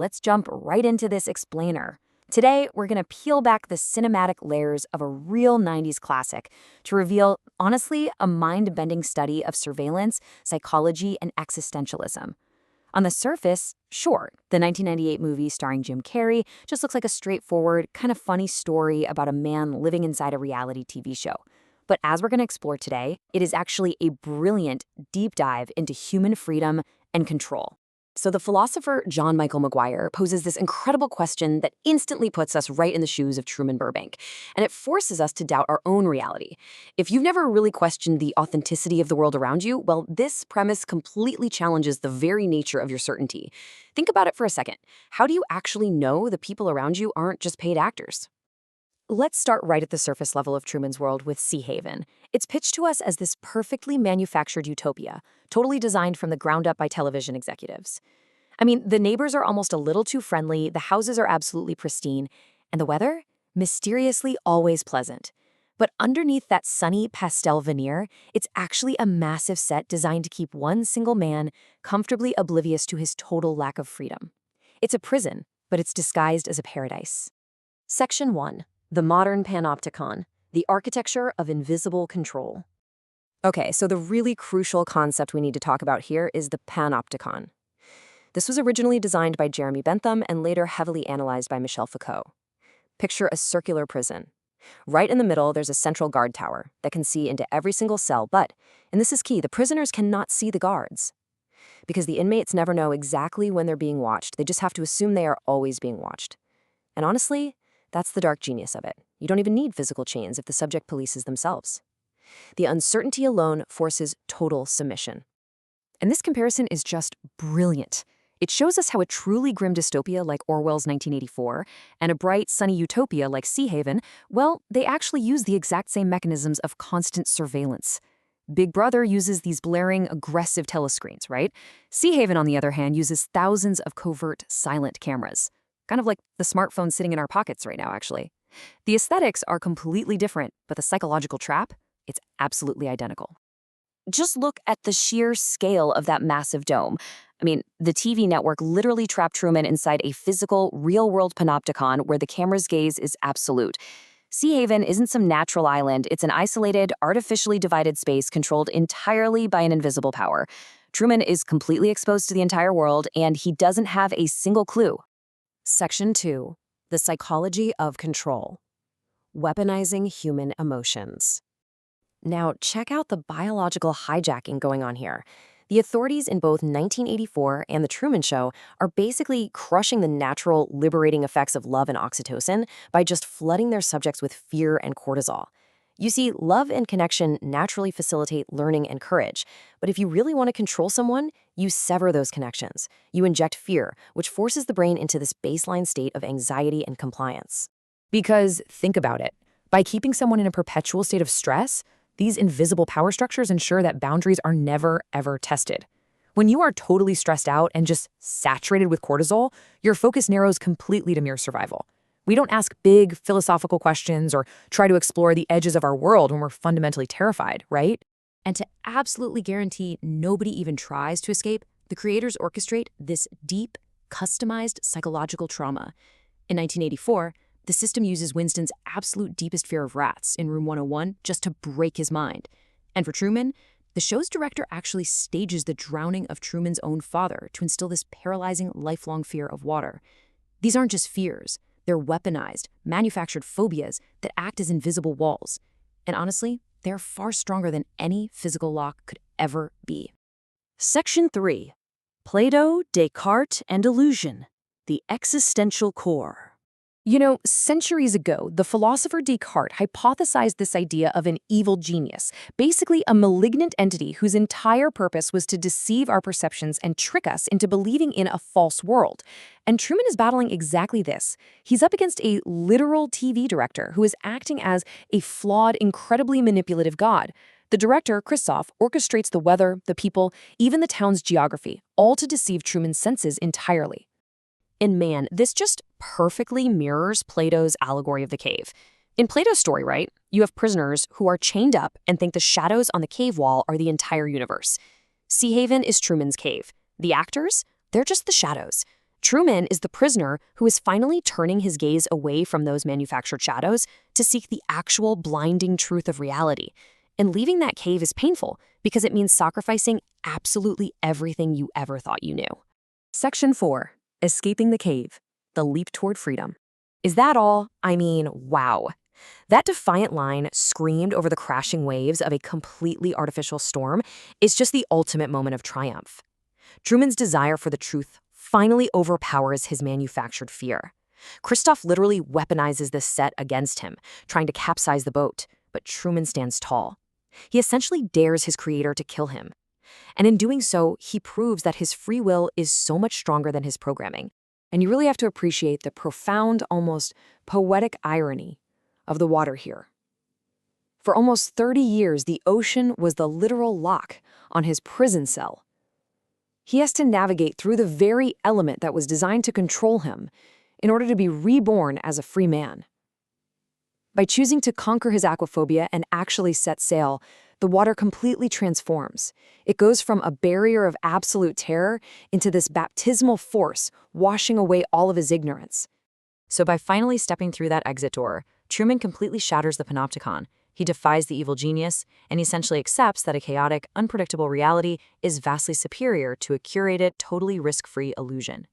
let's jump right into this explainer. Today, we're going to peel back the cinematic layers of a real 90s classic to reveal, honestly, a mind-bending study of surveillance, psychology, and existentialism. On the surface, sure, the 1998 movie starring Jim Carrey just looks like a straightforward, kind of funny story about a man living inside a reality TV show. But as we're going to explore today, it is actually a brilliant deep dive into human freedom and control. So the philosopher John Michael Maguire poses this incredible question that instantly puts us right in the shoes of Truman Burbank, and it forces us to doubt our own reality. If you've never really questioned the authenticity of the world around you, well, this premise completely challenges the very nature of your certainty. Think about it for a second. How do you actually know the people around you aren't just paid actors? Let's start right at the surface level of Truman's world with Sea Haven. It's pitched to us as this perfectly manufactured utopia, totally designed from the ground up by television executives. I mean, the neighbors are almost a little too friendly, the houses are absolutely pristine, and the weather? Mysteriously always pleasant. But underneath that sunny pastel veneer, it's actually a massive set designed to keep one single man comfortably oblivious to his total lack of freedom. It's a prison, but it's disguised as a paradise. Section 1. The modern panopticon, the architecture of invisible control. Okay, so the really crucial concept we need to talk about here is the panopticon. This was originally designed by Jeremy Bentham and later heavily analyzed by Michel Foucault. Picture a circular prison. Right in the middle, there's a central guard tower that can see into every single cell, but, and this is key, the prisoners cannot see the guards. Because the inmates never know exactly when they're being watched, they just have to assume they are always being watched. And honestly, that's the dark genius of it. You don't even need physical chains if the subject polices themselves. The uncertainty alone forces total submission. And this comparison is just brilliant. It shows us how a truly grim dystopia like Orwell's 1984 and a bright, sunny utopia like Sea Haven, well, they actually use the exact same mechanisms of constant surveillance. Big Brother uses these blaring, aggressive telescreens, right? Sea Haven, on the other hand, uses thousands of covert, silent cameras. Kind of like the smartphone sitting in our pockets right now, actually. The aesthetics are completely different, but the psychological trap, it's absolutely identical. Just look at the sheer scale of that massive dome. I mean, the TV network literally trapped Truman inside a physical, real-world panopticon where the camera's gaze is absolute. Sea Haven isn't some natural island. It's an isolated, artificially divided space controlled entirely by an invisible power. Truman is completely exposed to the entire world, and he doesn't have a single clue. Section 2. The psychology of control. Weaponizing human emotions. Now, check out the biological hijacking going on here. The authorities in both 1984 and The Truman Show are basically crushing the natural, liberating effects of love and oxytocin by just flooding their subjects with fear and cortisol. You see, love and connection naturally facilitate learning and courage. But if you really want to control someone, you sever those connections. You inject fear, which forces the brain into this baseline state of anxiety and compliance. Because, think about it, by keeping someone in a perpetual state of stress, these invisible power structures ensure that boundaries are never, ever tested. When you are totally stressed out and just saturated with cortisol, your focus narrows completely to mere survival. We don't ask big philosophical questions or try to explore the edges of our world when we're fundamentally terrified, right? And to absolutely guarantee nobody even tries to escape, the creators orchestrate this deep, customized psychological trauma. In 1984, the system uses Winston's absolute deepest fear of rats in Room 101 just to break his mind. And for Truman, the show's director actually stages the drowning of Truman's own father to instill this paralyzing, lifelong fear of water. These aren't just fears. They're weaponized, manufactured phobias that act as invisible walls. And honestly, they're far stronger than any physical lock could ever be. Section 3. Plato, Descartes, and Illusion. The existential core. You know, centuries ago, the philosopher Descartes hypothesized this idea of an evil genius, basically a malignant entity whose entire purpose was to deceive our perceptions and trick us into believing in a false world. And Truman is battling exactly this. He's up against a literal TV director who is acting as a flawed, incredibly manipulative god. The director, Christof, orchestrates the weather, the people, even the town's geography, all to deceive Truman's senses entirely. And man, this just perfectly mirrors Plato's allegory of the cave. In Plato's story, right, you have prisoners who are chained up and think the shadows on the cave wall are the entire universe. Sea Haven is Truman's cave. The actors, they're just the shadows. Truman is the prisoner who is finally turning his gaze away from those manufactured shadows to seek the actual blinding truth of reality. And leaving that cave is painful because it means sacrificing absolutely everything you ever thought you knew. Section 4. Escaping the cave. The leap toward freedom. Is that all? I mean, wow. That defiant line screamed over the crashing waves of a completely artificial storm is just the ultimate moment of triumph. Truman's desire for the truth finally overpowers his manufactured fear. Christof literally weaponizes this set against him, trying to capsize the boat, but Truman stands tall. He essentially dares his creator to kill him. And in doing so, he proves that his free will is so much stronger than his programming. And you really have to appreciate the profound, almost poetic irony of the water here. For almost 30 years, the ocean was the literal lock on his prison cell. He has to navigate through the very element that was designed to control him in order to be reborn as a free man. By choosing to conquer his aquaphobia and actually set sail, the water completely transforms. It goes from a barrier of absolute terror into this baptismal force, washing away all of his ignorance. So by finally stepping through that exit door, Truman completely shatters the panopticon. He defies the evil genius and essentially accepts that a chaotic, unpredictable reality is vastly superior to a curated, totally risk-free illusion.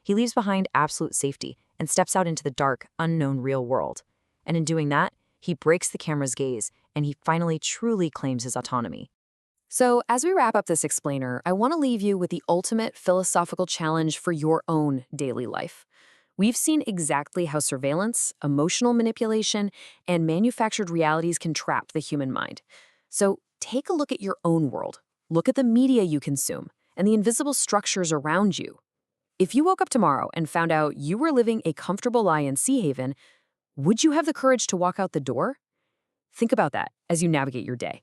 He leaves behind absolute safety and steps out into the dark, unknown real world. And in doing that, he breaks the camera's gaze and he finally truly claims his autonomy. So, as we wrap up this explainer, I want to leave you with the ultimate philosophical challenge for your own daily life. We've seen exactly how surveillance, emotional manipulation, and manufactured realities can trap the human mind. So take a look at your own world. Look at the media you consume and the invisible structures around you. If you woke up tomorrow and found out you were living a comfortable lie in Sea Haven, would you have the courage to walk out the door? Think about that as you navigate your day.